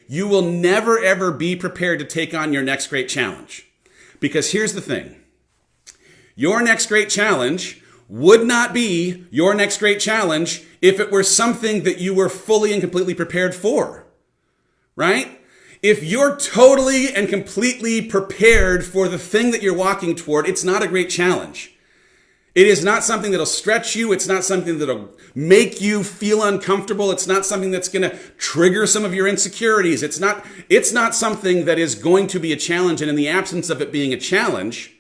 you will never, ever be prepared to take on your next great challenge. Because here's the thing. Your next great challenge would not be your next great challenge if it were something that you were fully and completely prepared for, right? If you're totally and completely prepared for the thing that you're walking toward, it's not a great challenge. It is not something that'll stretch you. It's not something that'll make you feel uncomfortable. It's not something that's going to trigger some of your insecurities. It's not something that is going to be a challenge. And in the absence of it being a challenge,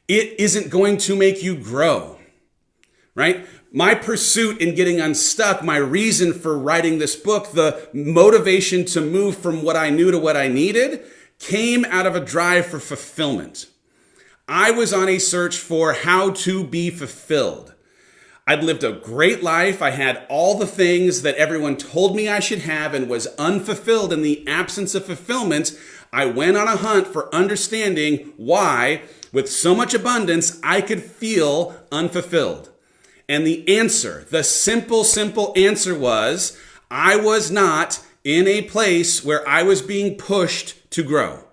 it isn't going to make you grow, right? My pursuit in getting unstuck, my reason for writing this book, the motivation to move from what I knew to what I needed, came out of a drive for fulfillment. I was on a search for how to be fulfilled. I'd lived a great life. I had all the things that everyone told me I should have and was unfulfilled. In the absence of fulfillment, I went on a hunt for understanding why, with so much abundance, I could feel unfulfilled. And the answer, the simple answer was, I was not in a place where I was being pushed to grow.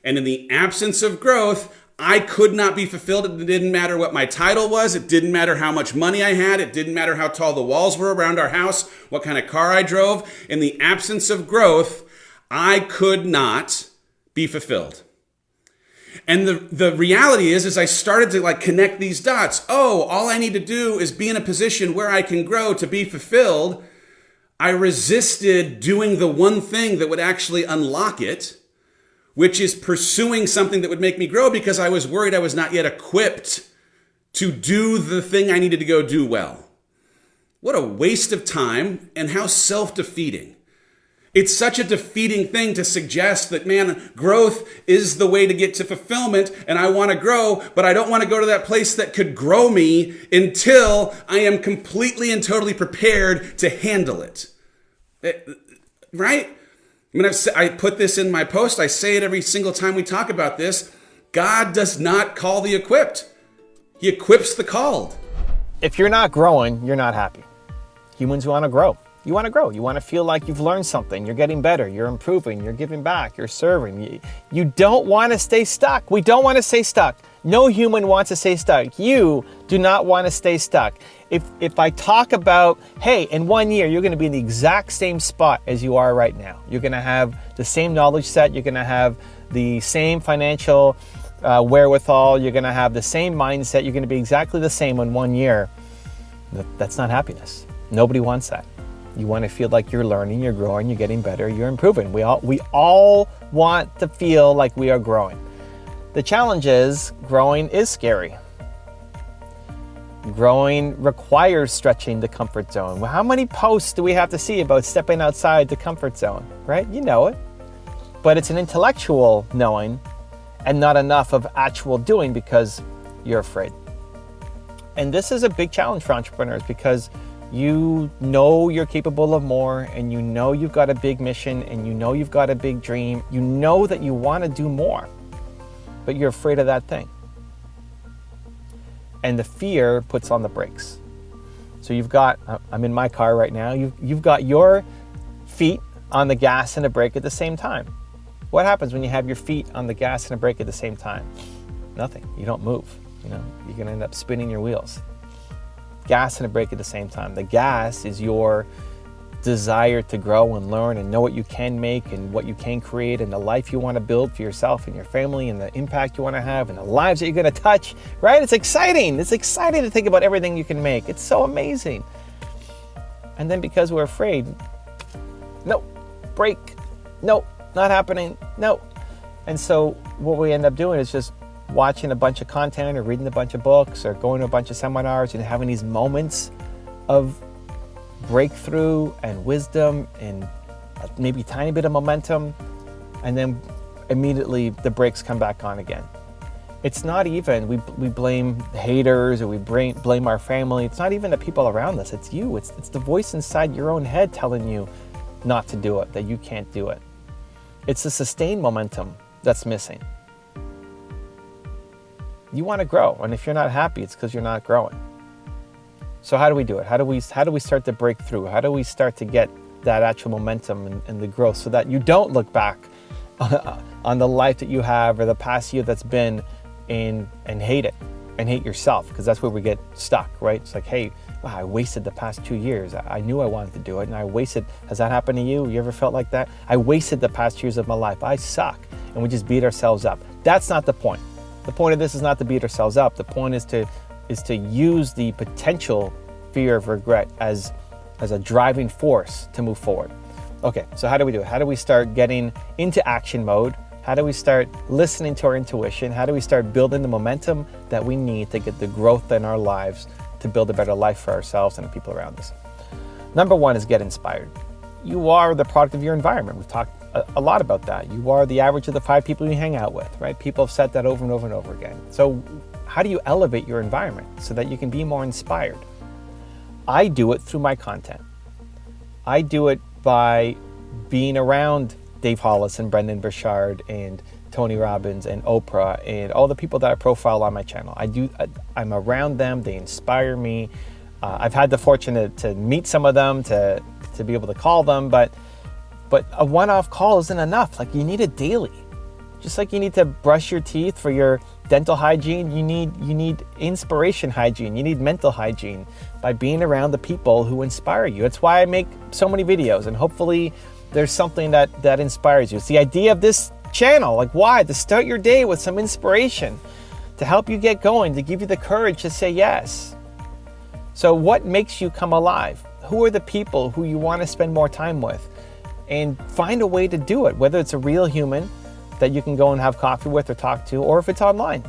And in the absence of growth, I could not be fulfilled. It didn't matter what my title was. It didn't matter how much money I had. It didn't matter how tall the walls were around our house, what kind of car I drove. In the absence of growth, I could not be fulfilled. And the reality is I started to connect these dots. Oh, all I need to do is be in a position where I can grow to be fulfilled. I resisted doing the one thing that would actually unlock it, which is pursuing something that would make me grow, because I was worried I was not yet equipped to do the thing I needed to go do well. What a waste of time, and how self-defeating. It's such a defeating thing to suggest that, man, growth is the way to get to fulfillment, and I want to grow, but I don't want to go to that place that could grow me until I am completely and totally prepared to handle it. Right? I mean, I put this in my post. I say it every single time we talk about this. God does not call the equipped. He equips the called. If you're not growing, you're not happy. Humans want to grow. You want to grow. You want to feel like you've learned something. You're getting better. You're improving. You're giving back. You're serving. You don't want to stay stuck. We don't want to stay stuck. No human wants to stay stuck. You do not want to stay stuck. If I talk about, hey, in 1 year, you're going to be in the exact same spot as you are right now. You're going to have the same knowledge set. You're going to have the same financial wherewithal. You're going to have the same mindset. You're going to be exactly the same in 1 year. That's not happiness. Nobody wants that. You want to feel like you're learning, you're growing, you're getting better, you're improving. We all want to feel like we are growing. The challenge is, growing is scary. Growing requires stretching the comfort zone. Well, how many posts do we have to see about stepping outside the comfort zone, right? You know it. But it's an intellectual knowing and not enough of actual doing because you're afraid. And this is a big challenge for entrepreneurs, because you know you're capable of more, and you know you've got a big mission, and you know you've got a big dream. You know that you want to do more, but you're afraid of that thing. And the fear puts on the brakes. So I'm in my car right now, you've got your feet on the gas and the brake at the same time. What happens when you have your feet on the gas and the brake at the same time? Nothing. You don't move. You're going to end up spinning your wheels. Gas and a brake at the same time. The gas is your desire to grow and learn and know what you can make and what you can create and the life you want to build for yourself and your family and the impact you want to have and the lives that you're going to touch, right? It's exciting. It's exciting to think about everything you can make. It's so amazing. And then because we're afraid, no, brake, no, not happening, no. And so what we end up doing is just watching a bunch of content or reading a bunch of books or going to a bunch of seminars and having these moments of breakthrough and wisdom and maybe a tiny bit of momentum, and then immediately the brakes come back on again. It's not even, we blame haters or we blame our family. It's not even the people around us. It's you. It's the voice inside your own head telling you not to do it, that you can't do it. It's the sustained momentum that's missing. You want to grow, and if you're not happy, it's because you're not growing. So how do we do it? How do we start to break through? How do we start to get that actual momentum and the growth, so that you don't look back on the life that you have or the past year that's been and hate it and hate yourself, because that's where we get stuck, right? It's like, hey, wow, I wasted the past 2 years. I knew I wanted to do it and I wasted. Has that happened to you? You ever felt like that? I wasted the past years of my life. I suck. And we just beat ourselves up. That's not the point. The point of this is not to beat ourselves up. The point is to use the potential fear of regret as a driving force to move forward. Okay, so how do we do it? How do we start getting into action mode? How do we start listening to our intuition? How do we start building the momentum that we need to get the growth in our lives to build a better life for ourselves and the people around us? Number one is get inspired. You are the product of your environment. We've talked a lot about that. You are the average of the 5 people you hang out with, right? People have said that over and over and over again. So how do you elevate your environment so that you can be more inspired? I do it through my content. I do it by being around Dave Hollis and Brendan Burchard and Tony Robbins and Oprah and all the people that I profile on my channel. I'm around them. They inspire me. I've had the fortune to meet some of them, to be able to call them, but a one-off call isn't enough. Like, you need it daily. Just like you need to brush your teeth for your dental hygiene, you need inspiration hygiene. You need mental hygiene by being around the people who inspire you. It's why I make so many videos, and hopefully there's something that inspires you. It's the idea of this channel. Like, why? To start your day with some inspiration, to help you get going, to give you the courage to say yes. So what makes you come alive? Who are the people who you want to spend more time with? And find a way to do it, whether it's a real human that you can go and have coffee with or talk to, or if it's online.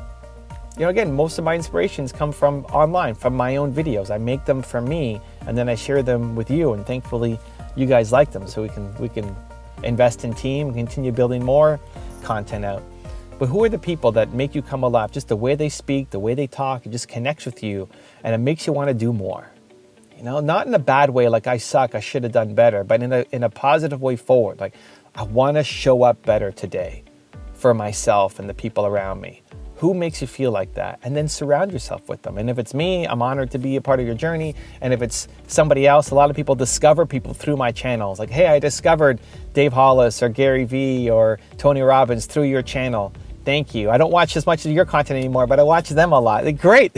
You know, again, most of my inspirations come from online, from my own videos. I make them for me, and then I share them with you, and thankfully you guys like them, so we can invest in team and continue building more content out. But who are the people that make you come alive? Just the way they speak, the way they talk, it just connects with you, and it makes you want to do more. You know, not in a bad way, like I suck, I should have done better, but in a positive way forward. Like, I want to show up better today for myself and the people around me. Who makes you feel like that? And then surround yourself with them. And if it's me, I'm honored to be a part of your journey. And if it's somebody else, a lot of people discover people through my channels. Like, hey, I discovered Dave Hollis or Gary Vee or Tony Robbins through your channel. Thank you. I don't watch as much of your content anymore, but I watch them a lot. Like, great.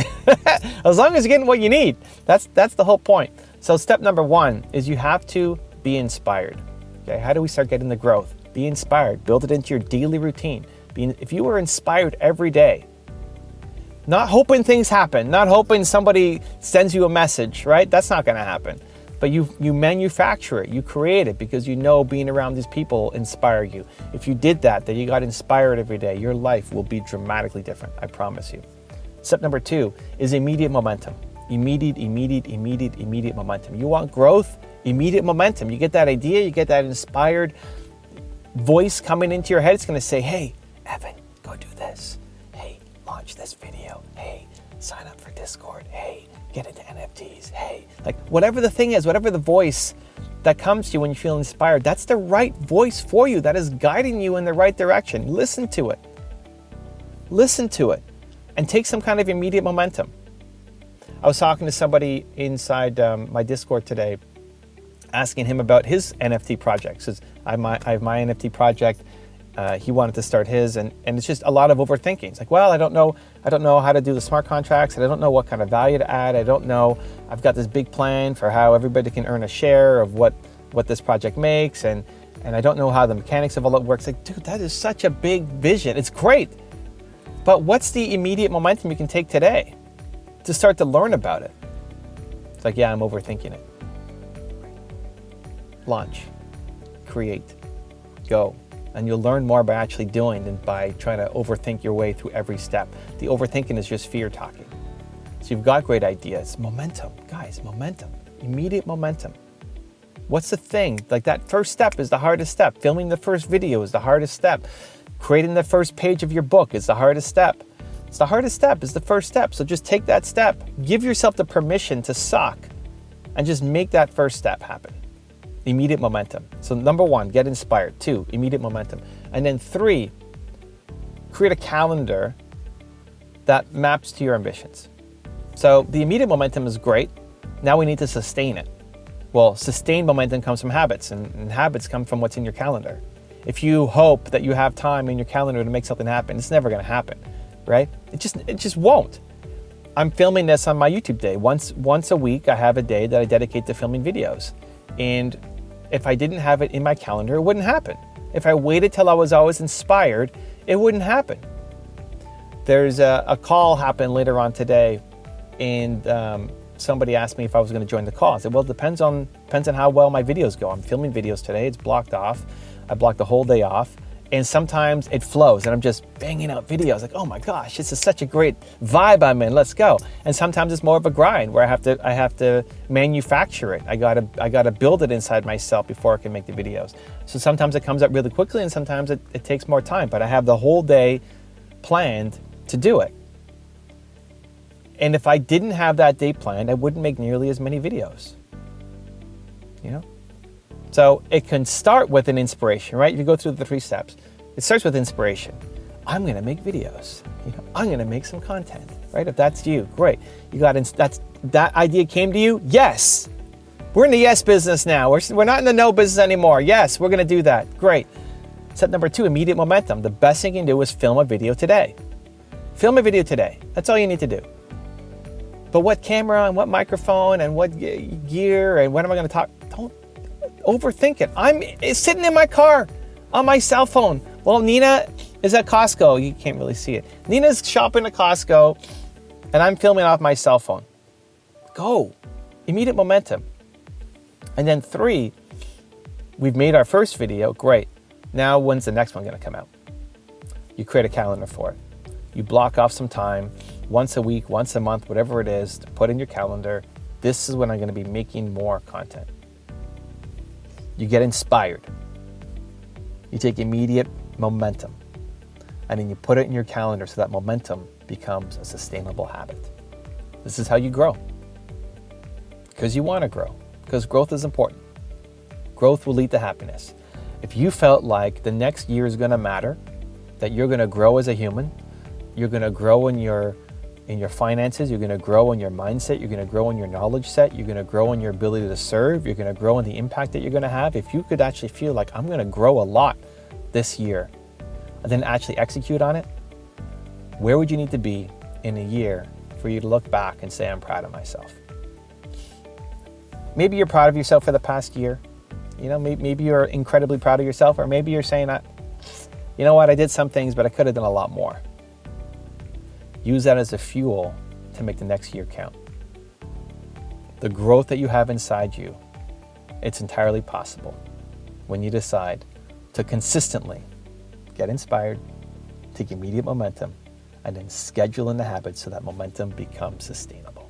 As long as you're getting what you need. That's the whole point. So step number one is you have to be inspired. Okay, how do we start getting the growth? Be inspired. Build it into your daily routine. If you are inspired every day, not hoping things happen, not hoping somebody sends you a message, right? That's not going to happen. But you manufacture it, you create it, because you know being around these people inspire you. If you did that you got inspired every day, your life will be dramatically different, I promise you. Step number 2 is immediate momentum. Immediate momentum. You want growth? Immediate momentum. You get that idea, you get that inspired voice coming into your head. It's going to say, hey, Evan, go do this. Hey, launch this video. Hey, sign up for Discord. Hey, get into NFTs. Hey, like whatever the thing is, whatever the voice that comes to you when you feel inspired, that's the right voice for you. That is guiding you in the right direction. Listen to it. Listen to it and take some kind of immediate momentum. I was talking to somebody inside my Discord today, asking him about his NFT projects. I have my NFT project. He wanted to start his, and it's just a lot of overthinking. It's like, well, I don't know how to do the smart contracts, and I don't know what kind of value to add. I don't know. I've got this big plan for how everybody can earn a share of what this project makes, and I don't know how the mechanics of all that works. Like, dude, that is such a big vision. It's great, but what's the immediate momentum you can take today to start to learn about it? It's like, yeah, I'm overthinking it. Launch, create, go. And you'll learn more by actually doing than by trying to overthink your way through every step. The overthinking is just fear talking. So you've got great ideas. Momentum, guys, momentum, immediate momentum. What's the thing? Like, that first step is the hardest step. Filming the first video is the hardest step. Creating the first page of your book is the hardest step. It's the hardest step, is the first step. So just take that step. Give yourself the permission to suck and just make that first step happen. Immediate momentum. So number 1, get inspired. 2, immediate momentum. And then 3, create a calendar that maps to your ambitions. So the immediate momentum is great. Now we need to sustain it. Well, sustained momentum comes from habits, and habits come from what's in your calendar. If you hope that you have time in your calendar to make something happen, it's never going to happen, right? It just won't. I'm filming this on my YouTube day. Once a week, I have a day that I dedicate to filming videos. And if I didn't have it in my calendar, it wouldn't happen. If I waited till I was always inspired, it wouldn't happen. There's a call happened later on today, and somebody asked me if I was going to join the call. I said, well, it depends on how well my videos go. I'm filming videos today. It's blocked off. I blocked the whole day off. And sometimes it flows, and I'm just banging out videos like, oh my gosh, this is such a great vibe I'm in. Let's go. And sometimes it's more of a grind where I have to manufacture it. I gotta build it inside myself before I can make the videos. So sometimes it comes up really quickly, and sometimes it takes more time. But I have the whole day planned to do it. And if I didn't have that day planned, I wouldn't make nearly as many videos. You know? So it can start with an inspiration, right? You go through the 3 steps. It starts with inspiration. I'm going to make videos. I'm going to make some content, right? If that's you, great. That idea came to you? Yes. We're in the yes business now. We're not in the no business anymore. Yes, we're going to do that. Great. Step number 2, immediate momentum. The best thing you can do is film a video today. Film a video today. That's all you need to do. But what camera and what microphone and what gear and when am I going to talk? Don't overthink it. I'm sitting in my car on my cell phone. Well, Nina is at Costco. You can't really see it. Nina's shopping at Costco, and I'm filming off my cell phone. Go. Immediate momentum. And then 3, we've made our first video. Great. Now, when's the next one going to come out? You create a calendar for it. You block off some time, once a week, once a month, whatever it is, to put in your calendar. This is when I'm going to be making more content. You get inspired. You take immediate momentum, and then you put it in your calendar so that momentum becomes a sustainable habit. This is how you grow. Because you want to grow. Because growth is important. Growth will lead to happiness. If you felt like the next year is going to matter, that you're going to grow as a human, you're going to grow in your finances, you're going to grow in your mindset, you're going to grow in your knowledge set, you're going to grow in your ability to serve, you're going to grow in the impact that you're going to have. If you could actually feel like I'm going to grow a lot this year and then actually execute on it, where would you need to be in a year for you to look back and say, I'm proud of myself? Maybe you're proud of yourself for the past year. Maybe you're incredibly proud of yourself, or maybe you're saying, you know what, I did some things, but I could have done a lot more. Use that as a fuel to make the next year count. The growth that you have inside you, it's entirely possible when you decide to consistently get inspired, take immediate momentum, and then schedule in the habits so that momentum becomes sustainable.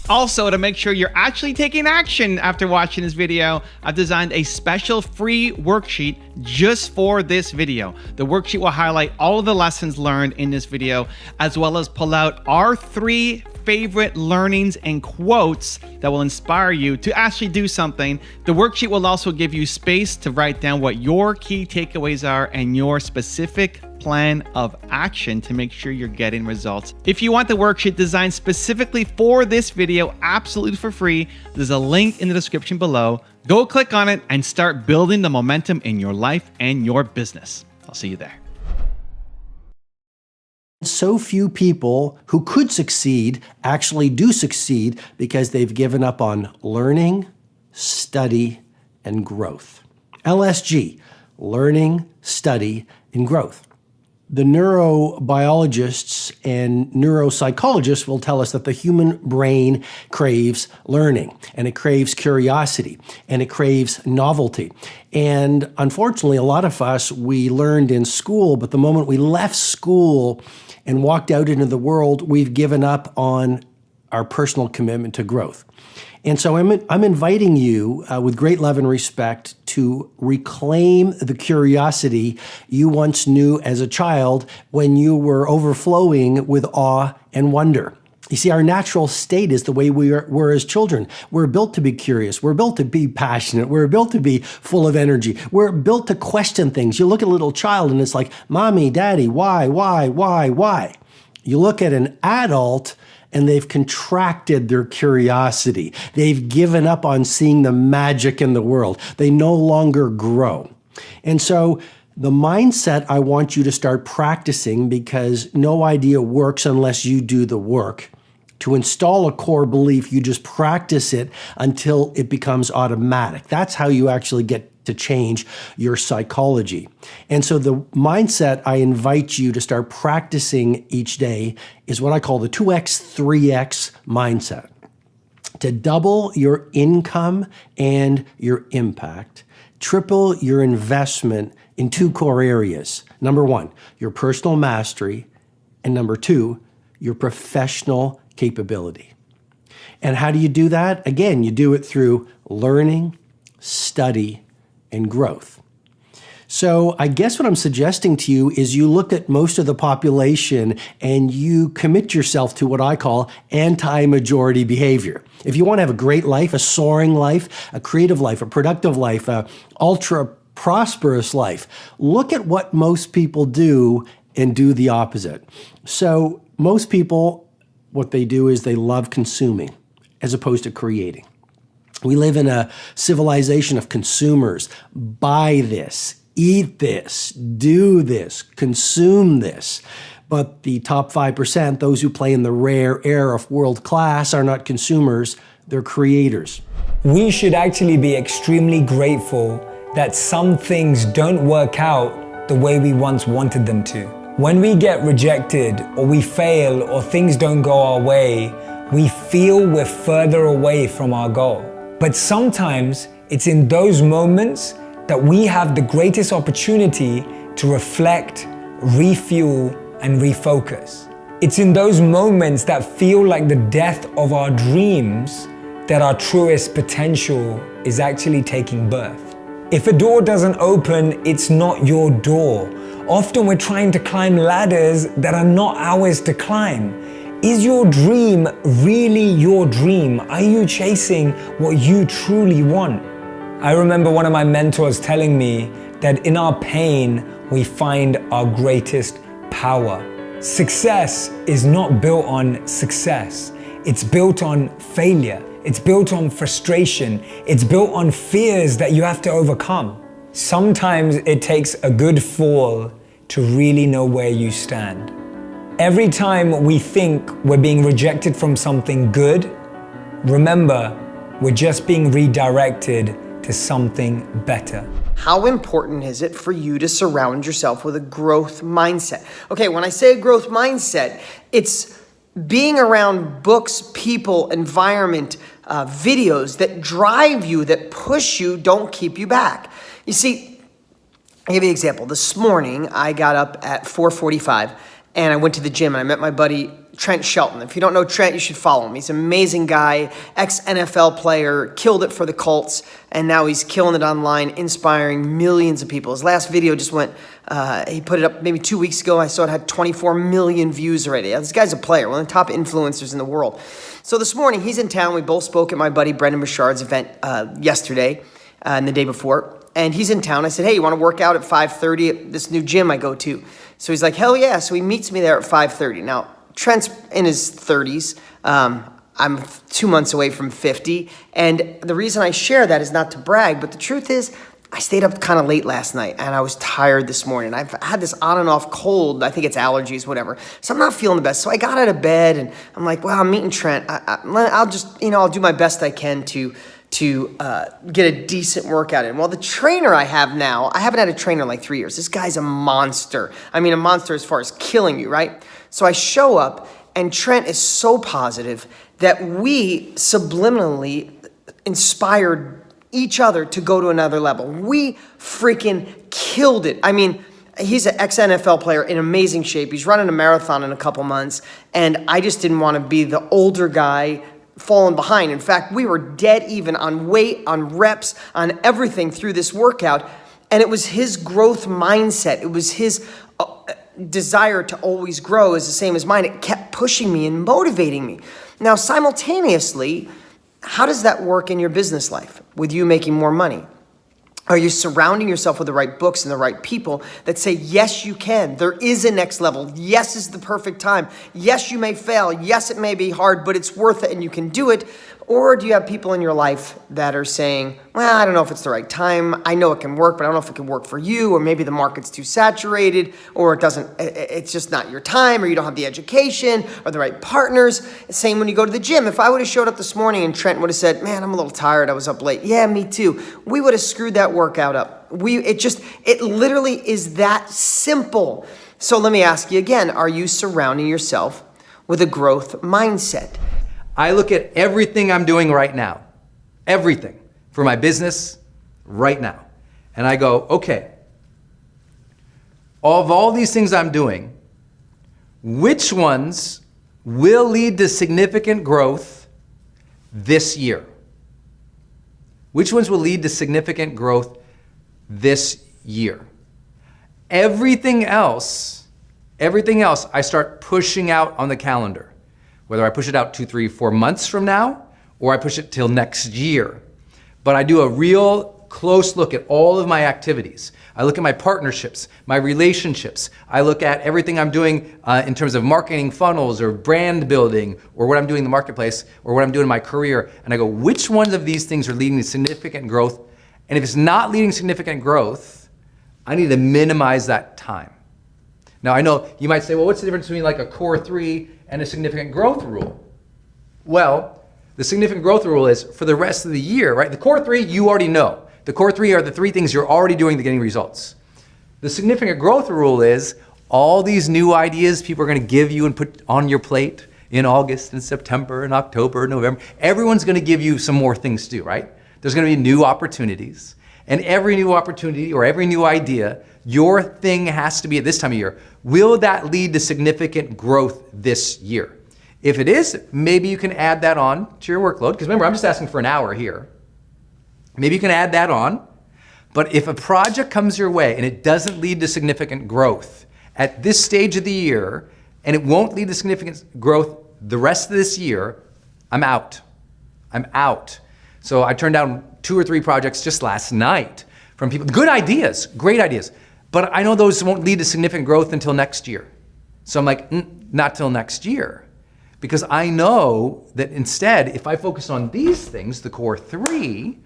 Also, to make sure you're actually taking action after watching this video, I've designed a special free worksheet just for this video. The worksheet will highlight all of the lessons learned in this video, as well as pull out our 3 favorite learnings and quotes that will inspire you to actually do something. The worksheet will also give you space to write down what your key takeaways are and your specific plan of action to make sure you're getting results. If you want the worksheet designed specifically for this video, absolutely for free, there's a link in the description below. Go click on it and start building the momentum in your life and your business. I'll see you there. So few people who could succeed actually do succeed because they've given up on learning, study, and growth. LSG, learning, study, and growth. The neurobiologists and neuropsychologists will tell us that the human brain craves learning, and it craves curiosity, and it craves novelty. And unfortunately, a lot of us, we learned in school, but the moment we left school and walked out into the world, we've given up on our personal commitment to growth. And so I'm inviting you with great love and respect to reclaim the curiosity you once knew as a child when you were overflowing with awe and wonder. You see, our natural state is the way we're as children. We're built to be curious. We're built to be passionate. We're built to be full of energy. We're built to question things. You look at a little child and it's like, Mommy, Daddy, why? You look at an adult and they've contracted their curiosity. They've given up on seeing the magic in the world. They no longer grow. And so the mindset I want you to start practicing, because no idea works unless you do the work. To install a core belief, you just practice it until it becomes automatic. That's how you actually get to change your psychology. And so the mindset I invite you to start practicing each day is what I call the 2X, 3X mindset. To double your income and your impact, triple your investment in 2 core areas. Number 1, your personal mastery, and number 2, your professional capability. And how do you do that? Again, you do it through learning, study, and growth. So I guess what I'm suggesting to you is you look at most of the population and you commit yourself to what I call anti-majority behavior. If you want to have a great life, a soaring life, a creative life, a productive life, a ultra prosperous life, look at what most people do and do the opposite. So most people, what they do is they love consuming as opposed to creating. We live in a civilization of consumers. Buy this, eat this, do this, consume this. But the top 5%, those who play in the rare air of world class, are not consumers, they're creators. We should actually be extremely grateful that some things don't work out the way we once wanted them to. When we get rejected, or we fail, or things don't go our way, we feel we're further away from our goal. But sometimes it's in those moments that we have the greatest opportunity to reflect, refuel, and refocus. It's in those moments that feel like the death of our dreams that our truest potential is actually taking birth. If a door doesn't open, it's not your door. Often we're trying to climb ladders that are not ours to climb. Is your dream really your dream? Are you chasing what you truly want? I remember one of my mentors telling me that in our pain, we find our greatest power. Success is not built on success. It's built on failure. It's built on frustration. It's built on fears that you have to overcome. Sometimes it takes a good fall to really know where you stand. Every time we think we're being rejected from something good, remember, we're just being redirected to something better. How important is it for you to surround yourself with a growth mindset? Okay, when I say a growth mindset, it's being around books, people, environment, videos that drive you, that push you, don't keep you back. You see, I'll give you an example. This morning, I got up at 4:45 and I went to the gym and I met my buddy Trent Shelton. If you don't know Trent, you should follow him. He's an amazing guy, ex-NFL player, killed it for the Colts, and now he's killing it online, inspiring millions of people. His last video just went, he put it up maybe 2 weeks ago. I saw it had 24 million views already. This guy's a player, one of the top influencers in the world. So this morning, he's in town. We both spoke at my buddy Brendan Bouchard's event yesterday and the day before. And he's in town. I said, hey, you want to work out at 5:30 at this new gym I go to? So he's like, hell yeah. So he meets me there at 5:30. Now, Trent's in his 30s. I'm 2 months away from 50. And the reason I share that is not to brag, but the truth is, I stayed up kind of late last night and I was tired this morning. I've had this on and off cold. I think it's allergies, whatever. So I'm not feeling the best. So I got out of bed and I'm like, well, I'm meeting Trent. I'll just, I'll do my best I can to get a decent workout in. Well, the trainer I have now, I haven't had a trainer in like 3 years. This guy's a monster. I mean, a monster as far as killing you, right? So I show up and Trent is so positive that we subliminally inspired each other to go to another level. We freaking killed it. I mean, he's an ex-NFL player in amazing shape. He's running a marathon in a couple months, and I just didn't want to be the older guy falling behind. In fact, we were dead even on weight, on reps, on everything through this workout, and it was his growth mindset. It was his desire to always grow is the same as mine. It kept pushing me and motivating me. Now, simultaneously, how does that work in your business life with you making more money? Are you surrounding yourself with the right books and the right people that say, yes, you can. There is a next level. Yes is the perfect time. Yes, you may fail. Yes, it may be hard, but it's worth it and you can do it. Or do you have people in your life that are saying, well, I don't know if it's the right time. I know it can work, but I don't know if it can work for you. Or maybe the market's too saturated, or it's just not your time, or you don't have the education or the right partners. Same when you go to the gym. If I would have showed up this morning and Trent would have said, man, I'm a little tired. I was up late. Yeah, me too. We would have screwed that workout up. It literally is that simple. So let me ask you again, are you surrounding yourself with a growth mindset? I look at everything I'm doing right now, everything for my business right now. And I go, okay, of all these things I'm doing, which ones will lead to significant growth this year? Which ones will lead to significant growth this year? Everything else I start pushing out on the calendar. Whether I push it out 2, 3, 4 months from now, or I push it till next year. But I do a real close look at all of my activities. I look at my partnerships, my relationships. I look at everything I'm doing in terms of marketing funnels or brand building, or what I'm doing in the marketplace, or what I'm doing in my career. And I go, which ones of these things are leading to significant growth? And if it's not leading to significant growth, I need to minimize that time. Now I know you might say, well, what's the difference between like a core 3 and a significant growth rule? Well, the significant growth rule is for the rest of the year, right? The core 3, you already know. The core 3 are the 3 things you're already doing to getting results. The significant growth rule is all these new ideas people are going to give you and put on your plate in August and September and October, November. Everyone's going to give you some more things to do, right? There's going to be new opportunities. And every new opportunity or every new idea, your thing has to be at this time of year. Will that lead to significant growth this year? If it is, maybe you can add that on to your workload. Because remember, I'm just asking for an hour here. Maybe you can add that on. But if a project comes your way and it doesn't lead to significant growth at this stage of the year, and it won't lead to significant growth the rest of this year, I'm out. I'm out. So I turned down 2 or 3 projects just last night from people. Good ideas, great ideas. But I know those won't lead to significant growth until next year. So I'm like, not till next year. Because I know that instead, if I focus on these things, the core 3,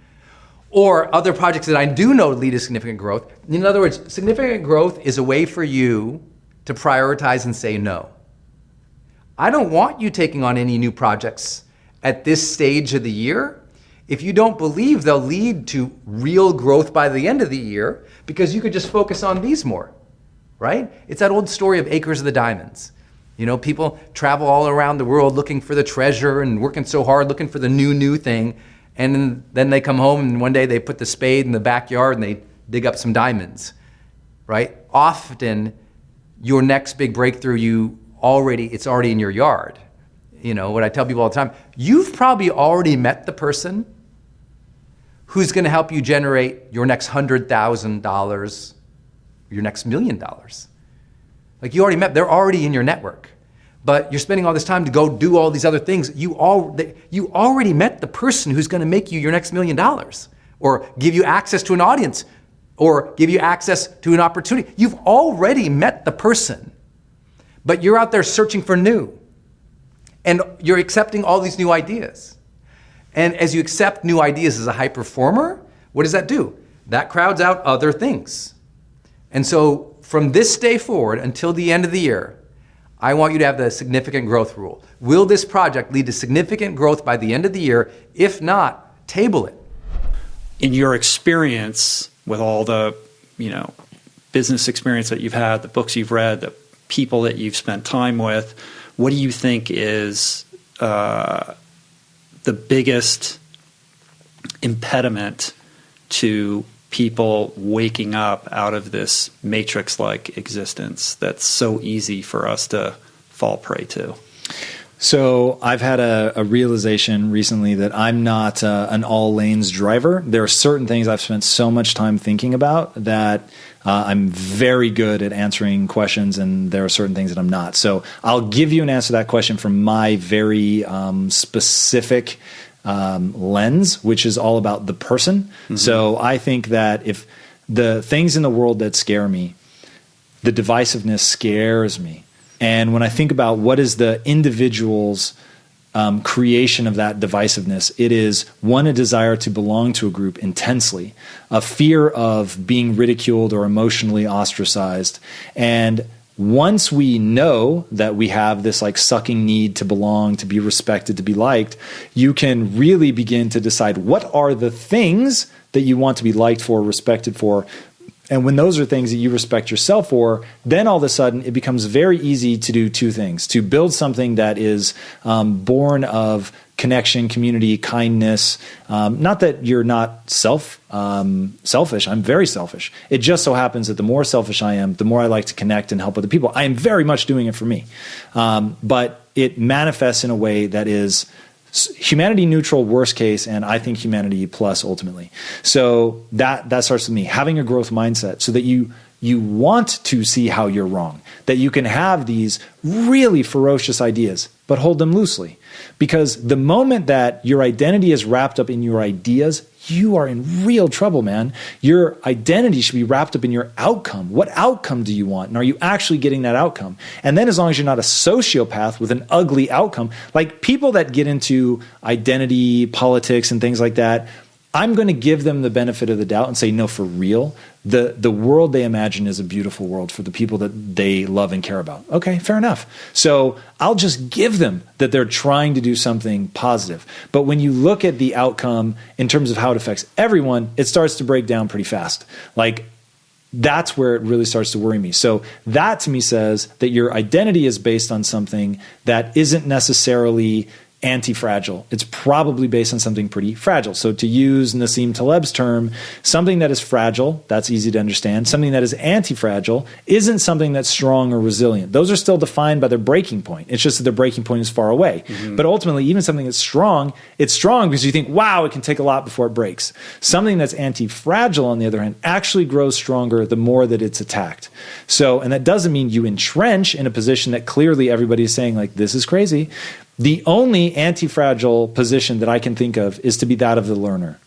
or other projects that I do know lead to significant growth, in other words, significant growth is a way for you to prioritize and say no. I don't want you taking on any new projects at this stage of the year if you don't believe they'll lead to real growth by the end of the year, because you could just focus on these more, right? It's that old story of Acres of the Diamonds. You know, people travel all around the world looking for the treasure and working so hard looking for the new thing, and then they come home and one day they put the spade in the backyard and they dig up some diamonds, right? Often your next big breakthrough, it's already in your yard. You know, what I tell people all the time, you've probably already met the person who's going to help you generate your next $100,000, your next $1 million. Like you already met, they're already in your network. But you're spending all this time to go do all these other things. You already met the person who's going to make you your next $1 million, or give you access to an audience, or give you access to an opportunity. You've already met the person, but you're out there searching for new. And you're accepting all these new ideas. And as you accept new ideas as a high performer, what does that do? That crowds out other things. And so from this day forward until the end of the year, I want you to have the significant growth rule. Will this project lead to significant growth by the end of the year? If not, table it. In your experience with all the, business experience that you've had, the books you've read, the people that you've spent time with, what do you think is the biggest impediment to people waking up out of this matrix-like existence that's so easy for us to fall prey to? So I've had a realization recently that I'm not an all lanes driver. There are certain things I've spent so much time thinking about that I'm very good at answering questions, and there are certain things that I'm not. So I'll give you an answer to that question from my very specific lens, which is all about the person. So I think that if the things in the world that scare me, the divisiveness scares me. And when I think about what is the individual's creation of that divisiveness, it is one, a desire to belong to a group intensely, a fear of being ridiculed or emotionally ostracized. And once we know that we have this like sucking need to belong, to be respected, to be liked, you can really begin to decide what are the things that you want to be liked for, respected for. And when those are things that you respect yourself for, then all of a sudden it becomes very easy to do two things: to build something that is born of connection, community, kindness. Not that you're not selfish. I'm very selfish. It just so happens that the more selfish I am, the more I like to connect and help other people. I am very much doing it for me. But it manifests in a way that is humanity neutral, worst case, and I think humanity plus ultimately. So that starts with me having a growth mindset, so that you want to see how you're wrong, that you can have these really ferocious ideas, but hold them loosely. Because the moment that your identity is wrapped up in your ideas, you are in real trouble, man. Your identity should be wrapped up in your outcome. What outcome do you want? And are you actually getting that outcome? And then as long as you're not a sociopath with an ugly outcome, like people that get into identity, politics, and things like that, I'm going to give them the benefit of the doubt and say, no, for real, the world they imagine is a beautiful world for the people that they love and care about. Okay, fair enough. So I'll just give them that they're trying to do something positive. But when you look at the outcome in terms of how it affects everyone, it starts to break down pretty fast. Like, that's where it really starts to worry me. So that to me says that your identity is based on something that isn't necessarily anti-fragile. It's probably based on something pretty fragile. So to use Nassim Taleb's term, something that is fragile, that's easy to understand. Something that is anti-fragile isn't something that's strong or resilient. Those are still defined by their breaking point. It's just that their breaking point is far away. But ultimately, even something that's strong, it's strong because you think, wow, it can take a lot before it breaks. Something that's anti-fragile, on the other hand, actually grows stronger the more that it's attacked. So, and that doesn't mean you entrench in a position that clearly everybody is saying, like, this is crazy. The only anti-fragile position that I can think of is to be that of the learner.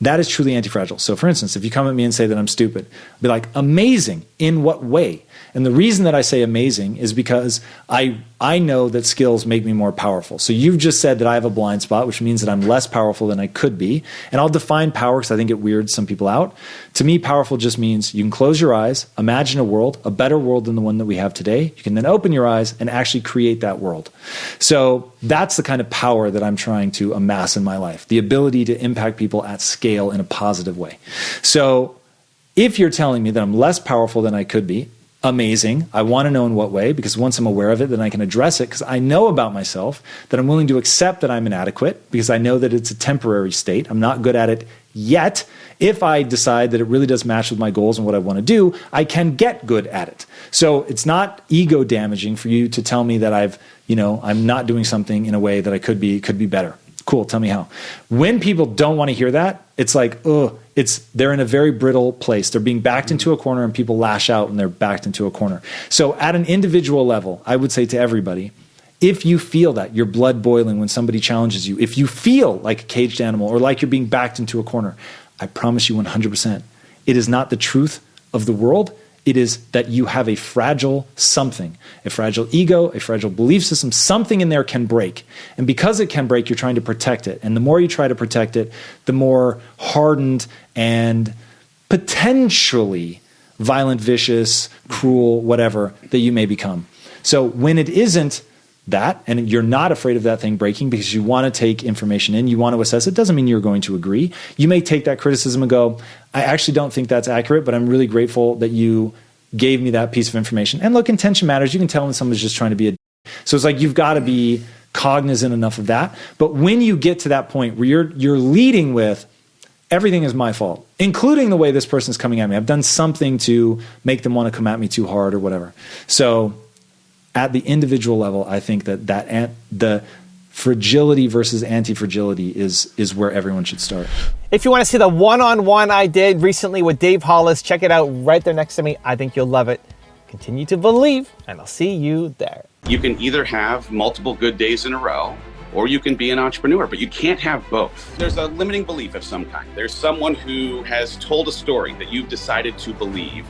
That is truly anti-fragile. So for instance, if you come at me and say that I'm stupid, I'll be like, amazing, in what way? And the reason that I say amazing is because I know that skills make me more powerful. So you've just said that I have a blind spot, which means that I'm less powerful than I could be. And I'll define power because I think it weirds some people out. To me, powerful just means you can close your eyes, imagine a world, a better world than the one that we have today. You can then open your eyes and actually create that world. So that's the kind of power that I'm trying to amass in my life, the ability to impact people at scale in a positive way. So if you're telling me that I'm less powerful than I could be, amazing. I want to know in what way, because once I'm aware of it, then I can address it, because I know about myself that I'm willing to accept that I'm inadequate, because I know that it's a temporary state. I'm not good at it yet. If I decide that it really does match with my goals and what I want to do, I can get good at it. So it's not ego damaging for you to tell me that I'm not doing something in a way that I could be better. Cool, tell me how. When people don't want to hear that, it's like, they're in a very brittle place. They're being backed into a corner, and people lash out and they're backed into a corner. So at an individual level, I would say to everybody, if you feel that your blood boiling when somebody challenges you, if you feel like a caged animal or like you're being backed into a corner, I promise you 100%, it is not the truth of the world. It is that you have a fragile something, a fragile ego, a fragile belief system. Something in there can break. And because it can break, you're trying to protect it. And the more you try to protect it, the more hardened and potentially violent, vicious, cruel, whatever, that you may become. So when it isn't that, and you're not afraid of that thing breaking because you want to take information in, you want to assess it, doesn't mean you're going to agree. You may take that criticism and go, I actually don't think that's accurate, but I'm really grateful that you gave me that piece of information. And look, intention matters. You can tell when someone's just trying to be a so it's like you've got to be cognizant enough of that. But when you get to that point where you're leading with, everything is my fault, including the way this person's coming at me. I've done something to make them want to come at me too hard or whatever. So at the individual level, I think that the fragility versus anti-fragility is where everyone should start. If you want to see the one-on-one I did recently with Dave Hollis, check it out right there next to me. I think you'll love it. Continue to believe, and I'll see you there. You can either have multiple good days in a row, or you can be an entrepreneur, but you can't have both. There's a limiting belief of some kind. There's someone who has told a story that you've decided to believe,